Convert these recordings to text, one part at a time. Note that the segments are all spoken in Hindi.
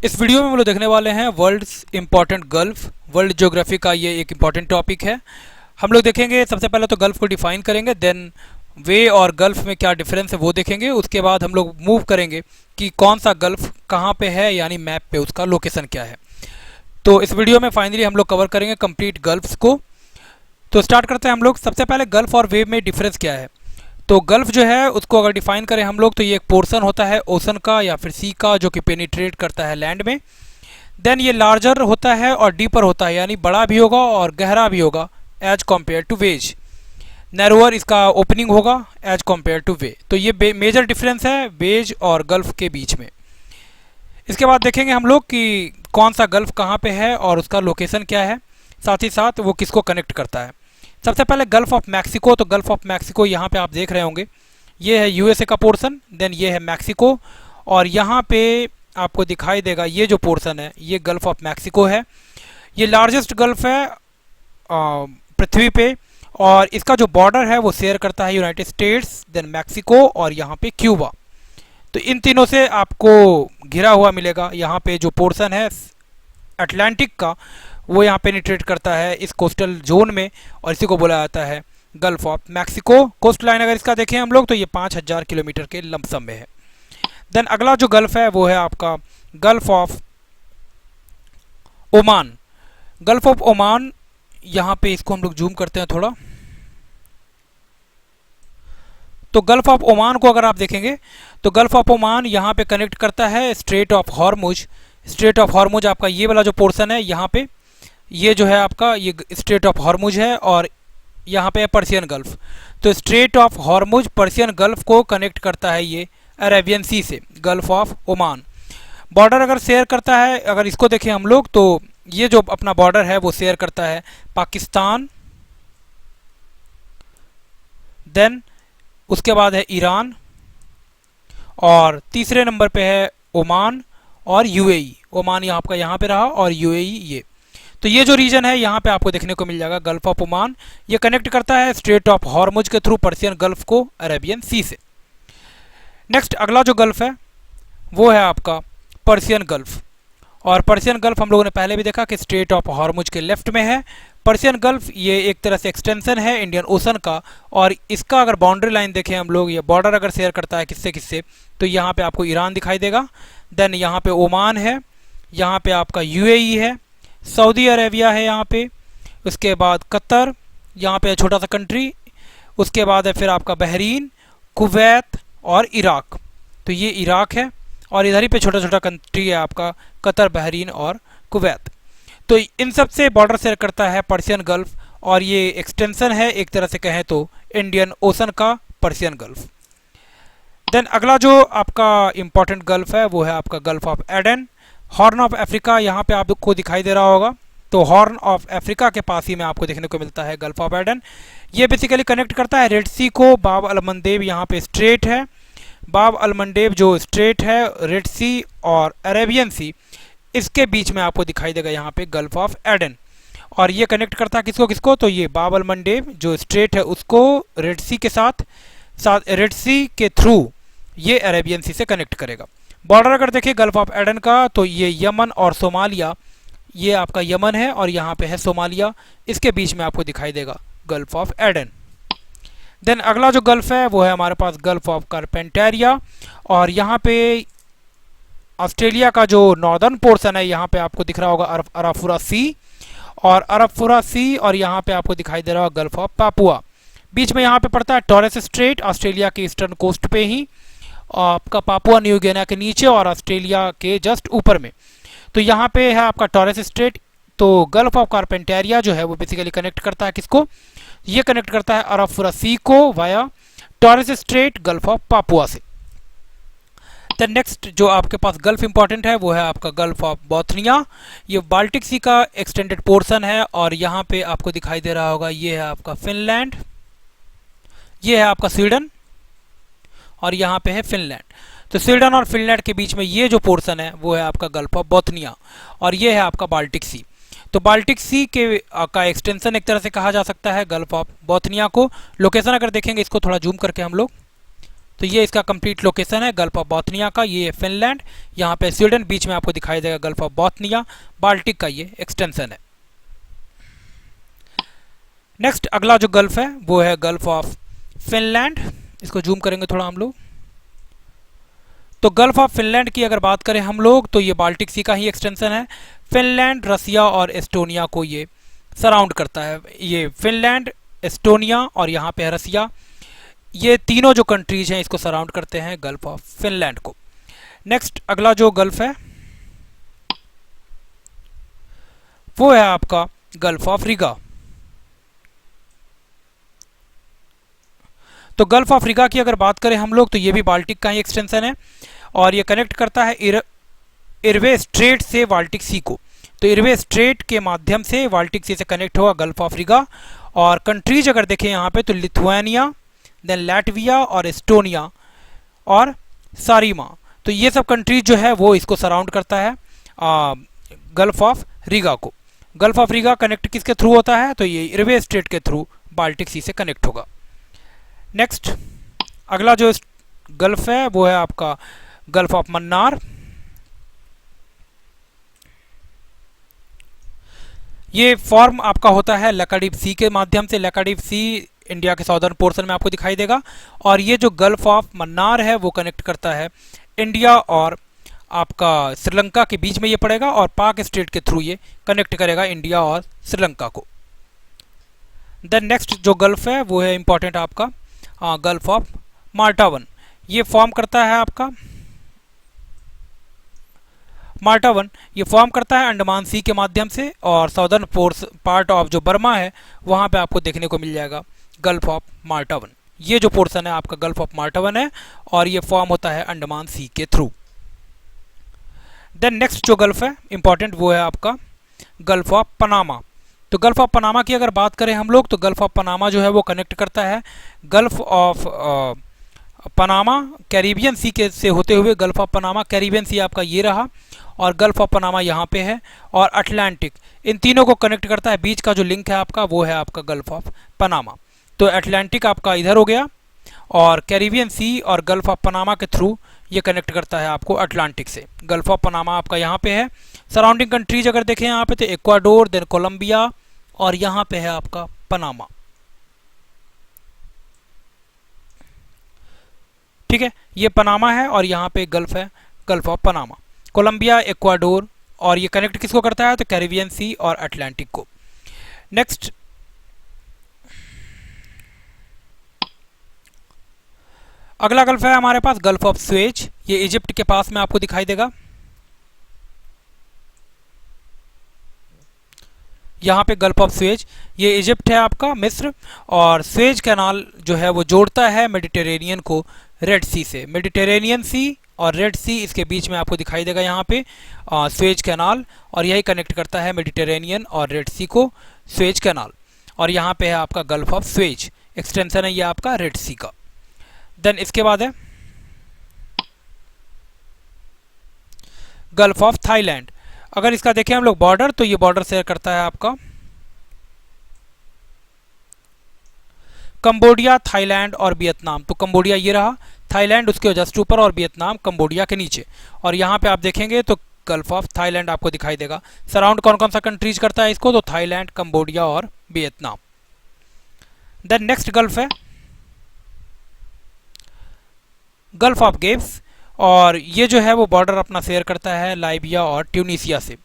इस वीडियो में हम लोग देखने वाले हैं world's important gulf. World geography का ये एक इम्पॉर्टेंट टॉपिक है। हम लोग देखेंगे सबसे पहले तो गल्फ को डिफाइन करेंगे, देन वे और गल्फ में क्या डिफरेंस है वो देखेंगे। उसके बाद हम लोग मूव करेंगे कि कौन सा गल्फ कहाँ पे है, यानी मैप पे उसका लोकेशन क्या है। तो इस वीडियो में फाइनली हम लोग कवर करेंगे कंप्लीट गल्फ्स को। तो स्टार्ट करते हैं हम लोग। सबसे पहले गल्फ और वेव में डिफरेंस क्या है। तो गल्फ जो है उसको अगर डिफाइन करें हम लोग तो ये एक पोर्शन होता है ओशन का या फिर सी का जो कि पेनिट्रेट करता है लैंड में। देन ये लार्जर होता है और डीपर होता है, यानी बड़ा भी होगा और गहरा भी होगा as compare to bays. Narrower इसका ओपनिंग होगा एज कम्पेयर टू वे। तो ये मेजर डिफरेंस है वेज और गल्फ के बीच में। इसके बाद देखेंगे हम लोग कि कौन सा गल्फ कहाँ पे है और उसका लोकेशन क्या है, साथ ही साथ वो किसको कनेक्ट करता है। सबसे पहले गल्फ ऑफ मैक्सिको। तो गल्फ ऑफ मैक्सिको यहाँ पे आप देख रहे होंगे, ये है यूएसए का पोर्शन, देन ये है मैक्सिको, और यहाँ पे आपको दिखाई देगा ये जो पोर्शन है ये गल्फ ऑफ मैक्सिको है। ये लार्जेस्ट गल्फ है पृथ्वी पे, और इसका जो बॉर्डर है वो शेयर करता है यूनाइटेड स्टेट्स, देन मैक्सिको और यहाँ पे क्यूबा। तो इन तीनों से आपको घिरा हुआ मिलेगा। यहाँ पे जो पोर्शन है अटलांटिक का वो यहाँ पेनिट्रेट करता है इस कोस्टल जोन में, और इसी को बोला जाता है gulf of Mexico. Coast line अगर इसका देखें हम लोग तो ये 5000 किलोमीटर के लमसम में है। देन अगला जो गल्फ है वो है आपका gulf of Oman. Gulf of Oman, यहाँ पे इसको हम लोग जूम करते हैं थोड़ा। तो गल्फ ऑफ ओमान को अगर आप देखेंगे तो गल्फ ऑफ ओमान यहाँ पे कनेक्ट करता है straight of Hormuz. Straight of Hormuz आपका ये वाला जो पोर्शन है यहाँ पे, ये जो है आपका ये स्ट्रेट ऑफ हॉर्मुज है, और यहाँ पे है पर्शियन गल्फ। तो straight of Hormuz Persian gulf को कनेक्ट करता है ये अरेबियन सी से, गल्फ ऑफ ओमान। बॉर्डर अगर शेयर करता है, अगर इसको देखें हम लोग तो ये जो अपना बॉर्डर है वो शेयर करता है पाकिस्तान, देन उसके बाद है ईरान, और तीसरे नंबर पे है ओमान और यूएई। ओमान यहाँ आपका यहाँ पे रहा और यूएई ये। तो ये जो रीजन है यहाँ पे आपको देखने को मिल जाएगा गल्फ ऑफ ओमान। ये कनेक्ट करता है स्ट्रेट ऑफ हॉर्मुज के थ्रू पर्शियन गल्फ को अरेबियन सी से। नेक्स्ट अगला जो गल्फ है वो है आपका पर्शियन गल्फ। और पर्शियन गल्फ हम लोगों ने पहले भी देखा कि स्ट्रेट ऑफ हॉर्मुज के लेफ्ट में है। पर्शियन गल्फ ये एक तरह से एक्सटेंशन है इंडियन ओशन का, और इसका अगर बाउंड्री लाइन देखें हम लोग, ये बॉर्डर अगर शेयर करता है किससे किससे, तो यहाँ पे आपको ईरान दिखाई देगा, देन यहाँ पे ओमान है, यहाँ पे आपका यूएई है, सऊदी अरेबिया है यहाँ पे, उसके बाद कतर, यहाँ पे छोटा सा कंट्री, उसके बाद है फिर आपका बहरीन, कुवैत और इराक। तो ये इराक है, और इधर ही पे छोटा छोटा कंट्री है आपका कतर, बहरीन और कुवैत। तो इन सब से बॉर्डर शेयर करता है पर्शियन गल्फ, और ये एक्सटेंशन है एक तरह से कहें तो इंडियन ओशन का पर्शियन गल्फ। देन अगला जो आपका इंपॉर्टेंट गल्फ है वो है आपका gulf of Aden. Horn of Africa यहाँ पे आपको दिखाई दे रहा होगा, तो हॉर्न ऑफ अफ्रीका के पास ही में आपको देखने को मिलता है गल्फ ऑफ एडन। ये बेसिकली कनेक्ट करता है रेड सी को। बाब अल मंदेब यहाँ पे स्ट्रेट है, बाब अल मंडेब जो स्ट्रेट है रेड सी और अरेबियन सी, इसके बीच में आपको दिखाई देगा यहाँ पे गल्फ ऑफ एडन। और ये कनेक्ट करता है किसको किसको, तो ये बाब अल मंडेब जो स्ट्रेट है उसको रेड सी के साथ रेड सी के थ्रू ये अरेबियन सी से कनेक्ट करेगा। बॉर्डर अगर देखिए गल्फ ऑफ एडन का तो ये यमन और सोमालिया, ये आपका यमन है और यहाँ पे है सोमालिया, इसके बीच में आपको दिखाई देगा गल्फ ऑफ एडन। देन अगला जो गल्फ है वो है हमारे पास गल्फ ऑफ कारपेंटेरिया, और यहाँ पे ऑस्ट्रेलिया का जो नॉर्दर्न पोर्शन है यहाँ पे आपको दिख रहा होगा अराफुरा सी, और अराफुरा सी, और यहाँ पे आपको दिखाई दे रहा होगा गल्फ ऑफ पापुआ। बीच में यहाँ पे पड़ता है टॉरेस स्ट्रेट, ऑस्ट्रेलिया के ईस्टर्न कोस्ट पे ही, आपका पापुआ न्यू गिनिया के नीचे और ऑस्ट्रेलिया के जस्ट ऊपर में। तो यहाँ पे है आपका टॉरेस स्ट्रेट। तो गल्फ ऑफ कारपेंटेरिया जो है वो बेसिकली कनेक्ट करता है किसको, ये कनेक्ट करता है अराफुरा सी को via Torres Strait gulf of Papua से। देन नेक्स्ट जो आपके पास गल्फ इंपॉर्टेंट है वो है आपका गल्फ ऑफ बोथनिया। ये बाल्टिक सी का एक्सटेंडेड पोर्शन है, और यहाँ पे आपको दिखाई दे रहा होगा ये है आपका फिनलैंड, ये है आपका स्वीडन, और यहाँ पे है फिनलैंड। तो स्वीडन और फिनलैंड के बीच में ये जो पोर्शन है वो है आपका गल्फ ऑफ बोथनिया, और ये है आपका बाल्टिक सी। तो बाल्टिक सी के का एक्सटेंशन एक तरह से कहा जा सकता है गल्फ ऑफ बोथनिया को। लोकेशन अगर देखेंगे इसको थोड़ा जूम करके हम लोग, तो ये इसका कंप्लीट लोकेशन है गल्फ ऑफ बॉथनिया का। ये है फिनलैंड, यहाँ पे स्वीडन, बीच में आपको दिखाई देगा गल्फ ऑफ बॉथनिया, बाल्टिक का ये एक्सटेंशन है। नेक्स्ट अगला जो गल्फ है वो है गल्फ ऑफ फिनलैंड। इसको जूम करेंगे थोड़ा हम लोग। तो गल्फ ऑफ फिनलैंड की अगर बात करें हम लोग तो ये बाल्टिक सी का ही एक्सटेंशन है। फिनलैंड, रसिया और एस्टोनिया को ये सराउंड करता है। ये फिनलैंड, एस्टोनिया और यहाँ पे है रसिया, ये तीनों जो कंट्रीज हैं इसको सराउंड करते हैं गल्फ ऑफ फिनलैंड को। नेक्स्ट अगला जो गल्फ है वो है आपका गल्फ ऑफ रिगा। तो गल्फ ऑफ रिगा की अगर बात करें हम लोग तो ये भी बाल्टिक का ही एक्सटेंशन है और ये कनेक्ट करता है इरवे स्ट्रेट से बाल्टिक सी को। तो इरवे स्ट्रेट के माध्यम से बाल्टिक सी से कनेक्ट होगा गल्फ ऑफ रिगा। और कंट्रीज अगर देखें यहाँ पे तो लिथुआनिया, देन लैटविया और एस्टोनिया और सारीमा, तो ये सब कंट्रीज जो है वो इसको सराउंड करता है गल्फ ऑफ रिगा को। गल्फ ऑफ रिगा कनेक्ट किसके थ्रू होता है तो ये इरवे स्ट्रेट के थ्रू बाल्टिक सी से कनेक्ट होगा। नेक्स्ट अगला जो गल्फ है वो है आपका गल्फ ऑफ मन्नार। ये फॉर्म आपका होता है लक्षद्वीप सी के माध्यम से। लक्षद्वीप सी इंडिया के साउदर्न पोर्शन में आपको दिखाई देगा और ये जो गल्फ ऑफ मन्नार है वो कनेक्ट करता है इंडिया और आपका श्रीलंका के बीच में ये पड़ेगा और पाक स्टेट के थ्रू ये कनेक्ट करेगा इंडिया और श्रीलंका को। देन नेक्स्ट जो गल्फ है वो है इंपॉर्टेंट आपका गल्फ ऑफ माल्टा वन। ये फॉर्म करता है आपका माल्टा वन, ये फॉर्म करता है अंडमान सी के माध्यम से और साउदर्न पार्ट ऑफ जो बर्मा है वहाँ पे आपको देखने को मिल जाएगा गल्फ ऑफ माल्टा वन। ये जो पोर्शन है आपका गल्फ ऑफ माल्टा वन है और ये फॉर्म होता है अंडमान सी के थ्रू। देन नेक्स्ट जो गल्फ है इंपॉर्टेंट वो है आपका गल्फ ऑफ पनामा। तो गल्फ ऑफ पनामा की अगर बात करें हम लोग तो गल्फ ऑफ पनामा जो है वो कनेक्ट करता है गल्फ ऑफ पनामा कैरिबियन सी के से होते हुए। गल्फ ऑफ पनामा कैरिबियन सी आपका ये रहा और गल्फ ऑफ पनामा यहाँ पे है और अटलांटिक, इन तीनों को कनेक्ट करता है। बीच का जो लिंक है आपका वो है आपका गल्फ ऑफ पनामा। तो अटलांटिक आपका इधर हो गया और कैरिबियन सी और गल्फ ऑफ पनामा के थ्रू ये कनेक्ट करता है आपको अटलांटिक से। गल्फ ऑफ पनामा आपका यहाँ पे है। सराउंडिंग कंट्रीज अगर देखें यहाँ पे तो इक्वाडोर, देन कोलंबिया और यहाँ पे है आपका पनामा। ठीक है, ये पनामा है और यहाँ पे गल्फ है gulf of Panama. Colombia, Ecuador और ये कनेक्ट किसको करता है तो कैरिबियन सी और अटलांटिक को। नेक्स्ट अगला गल्फ है हमारे पास गल्फ ऑफ स्वेज। ये इजिप्ट के पास में आपको दिखाई देगा। यहाँ पे गल्फ ऑफ स्वेज, ये इजिप्ट है आपका, मिस्र, और स्वेज कैनाल जो है वो जोड़ता है मेडिटेरेनियन को रेड सी से। मेडिटेरेनियन सी और रेड सी इसके बीच में आपको दिखाई देगा यहाँ पे स्वेज कैनाल और यही कनेक्ट करता है मेडिटेरेनियन और रेड सी को, स्वेज कैनाल। और यहाँ पे है आपका गल्फ ऑफ स्वेज, एक्सटेंशन है ये आपका रेड सी का। देन इसके बाद है गल्फ ऑफ थाईलैंड। अगर इसका देखें हम लोग बॉर्डर तो ये बॉर्डर शेयर करता है आपका कंबोडिया, थाईलैंड और वियतनाम। तो कंबोडिया ये रहा, थाईलैंड उसके जस्ट ऊपर और वियतनाम कंबोडिया के नीचे। और यहाँ पे आप देखेंगे तो गल्फ ऑफ थाईलैंड आपको दिखाई देगा। सराउंड कौन कौन सा कंट्रीज करता है इसको तो थाईलैंड, कंबोडिया और वियतनाम। देन नेक्स्ट गल्फ है गल्फ ऑफ गेव्स और ये जो है वो बॉर्डर अपना शेयर करता है लाइबिया और ट्यूनीसिया से।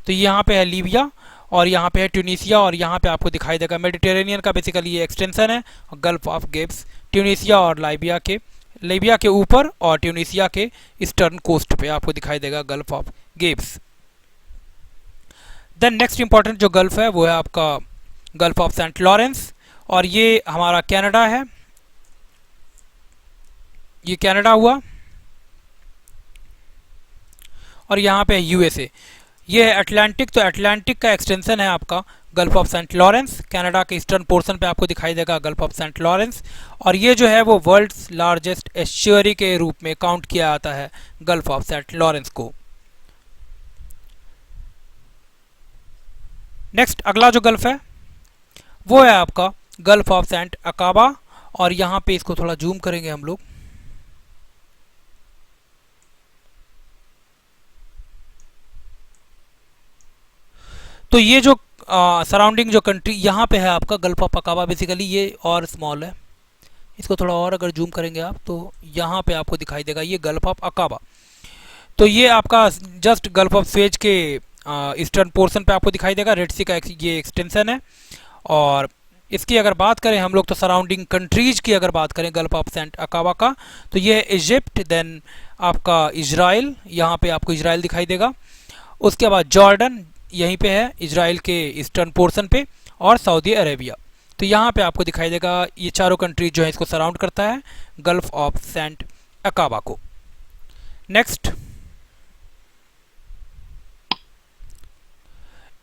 तो यहाँ पे है लीबिया और यहाँ पे है ट्यूनीसिया और यहाँ पे आपको दिखाई देगा मेडिटेरेनियन का बेसिकली ये एक्सटेंशन है गल्फ ऑफ गेव्स। ट्यूनीसिया और लीबिया के ऊपर और ट्यूनीसिया के ईस्टर्न कोस्ट पे आपको दिखाई देगा gulf of Gabes. Then next important जो गल्फ है वो है आपका गल्फ ऑफ सेंट लॉरेंस और ये हमारा कनाडा है, ये कनाडा हुआ और यहाँ पे है यूएसए। ये है अटलांटिक, तो अटलांटिक का एक्सटेंशन है आपका gulf of Saint Lawrence. Canada के ईस्टर्न पोर्शन पे आपको दिखाई देगा गल्फ ऑफ सेंट लॉरेंस और ये जो है वो वर्ल्ड्स लार्जेस्ट एस्चुअरी के रूप में काउंट किया जाता है गल्फ ऑफ सेंट लॉरेंस को। नेक्स्ट अगला जो गल्फ है वो है आपका गल्फ ऑफ सेंट अकाबा और यहाँ पे इसको थोड़ा जूम करेंगे हम लोग। तो ये जो सराउंडिंग जो कंट्री यहाँ पे है आपका गल्फ ऑफ अकाबा, बेसिकली ये और स्मॉल है, इसको थोड़ा और अगर जूम करेंगे आप तो यहाँ पे आपको दिखाई देगा ये गल्फ ऑफ अकाबा। तो ये आपका जस्ट गल्फ ऑफ स्वेज के ईस्टर्न पोर्शन पे आपको दिखाई देगा, रेड सी का ये एक्सटेंशन है। और इसकी अगर बात करें हम लोग तो सराउंडिंग कंट्रीज की अगर बात करें गल्फ ऑफ सेंट अकाबा का, तो ये है इजिप्ट, देन आपका इजराइल, यहाँ पे आपको इजराइल दिखाई देगा। उसके बाद जॉर्डन यहीं पे है इजराइल के ईस्टर्न पोर्शन पे, और सऊदी अरेबिया। तो यहाँ पे आपको दिखाई देगा ये चारों कंट्रीज जो है इसको सराउंड करता है गल्फ ऑफ सेंट अकाबा को। नेक्स्ट,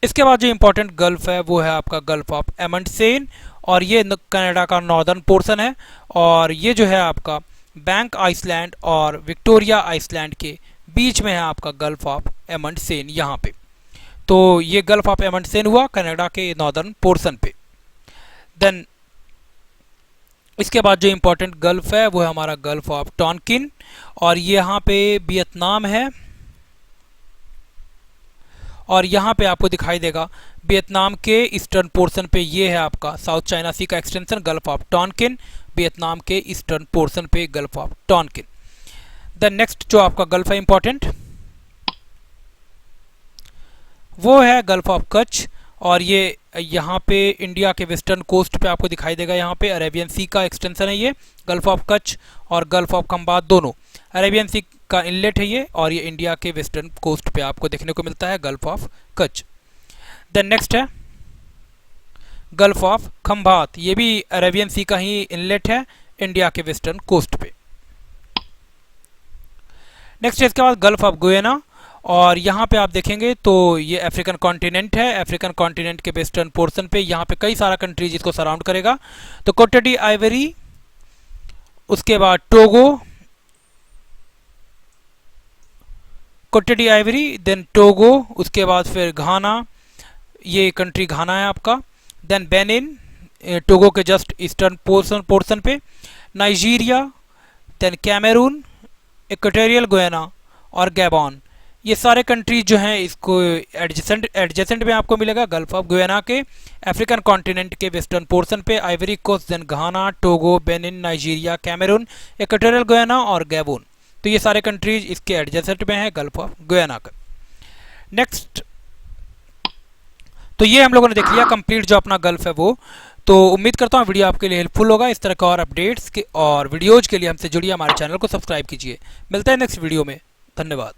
इसके बाद जो इंपॉर्टेंट गल्फ है वो है आपका गल्फ ऑफ एमंडसेन, और ये कनाडा का नॉर्दर्न पोर्शन है। और ये जो है आपका बैंक आइसलैंड और विक्टोरिया आइसलैंड के बीच में है आपका गल्फ ऑफ एमंडसेन यहाँ पे। तो ये गल्फ ऑफ एमंडसेन हुआ कनाडा के नॉर्दर्न पोर्शन पे। देन इसके बाद जो इंपॉर्टेंट गल्फ है वो है हमारा गल्फ ऑफ टॉनकिन, और ये यहाँ पे वियतनाम है, और यहाँ पे आपको दिखाई देगा वियतनाम के ईस्टर्न पोर्शन पे ये है आपका साउथ चाइना सी का extension gulf of Tonkin, Vietnam के ईस्टर्न पोर्शन पे gulf of Tonkin. Then next जो आपका गल्फ है इंपॉर्टेंट वो है गल्फ ऑफ कच्छ, और ये यहाँ पे इंडिया के वेस्टर्न कोस्ट पे आपको दिखाई देगा, यहाँ पे अरेबियन सी का एक्सटेंशन है ये गल्फ ऑफ कच्छ और गल्फ ऑफ खंबात, दोनों अरेबियन सी का इनलेट है ये, और ये इंडिया के वेस्टर्न कोस्ट पे आपको देखने को मिलता है gulf of Kutch. Then next है गल्फ ऑफ खंबात, ये भी अरेबियन सी का ही इनलेट है इंडिया के वेस्टर्न कोस्ट पे। नेक्स्ट है इसके बाद गल्फ ऑफ गुयाना, और यहाँ पे आप देखेंगे तो ये अफ्रीकन कॉन्टिनेंट है, अफ्रीकन कॉन्टिनेंट के वेस्टर्न पोर्शन पे यहाँ पे कई सारा कंट्रीज इसको सराउंड करेगा। तो कोटे डी आइवरी, उसके बाद टोगो, कोटे डी आइवरी, देन टोगो, उसके बाद फिर घाना, ये कंट्री घाना है आपका, देन बेनिन, टोगो के जस्ट ईस्टर्न पोर्शन पे, Nigeria, then Cameroon, Equatorial Guyana और गैबॉन। ये सारे कंट्रीज जो हैं इसको एडजेसेंट में आपको मिलेगा गल्फ ऑफ गुयाना के, अफ्रीकन कॉन्टिनेंट के वेस्टर्न पोर्शन पे Ivory Coast, then Ghana, Togo, Benin, Nigeria, Cameroon, Equatorial Guyana और गैबोन। तो ये सारे कंट्रीज इसके एडजेसेंट में है गल्फ ऑफ गुयाना का। नेक्स्ट, तो ये हम लोगों ने देख लिया कंप्लीट जो अपना गल्फ है वो। तो उम्मीद करता हूँ वीडियो आपके लिए हेल्पफुल होगा। इस तरह का और अपडेट्स के और वीडियोज के लिए हमसे जुड़िए, हमारे चैनल को सब्सक्राइब कीजिए। मिलते हैं नेक्स्ट वीडियो में, धन्यवाद।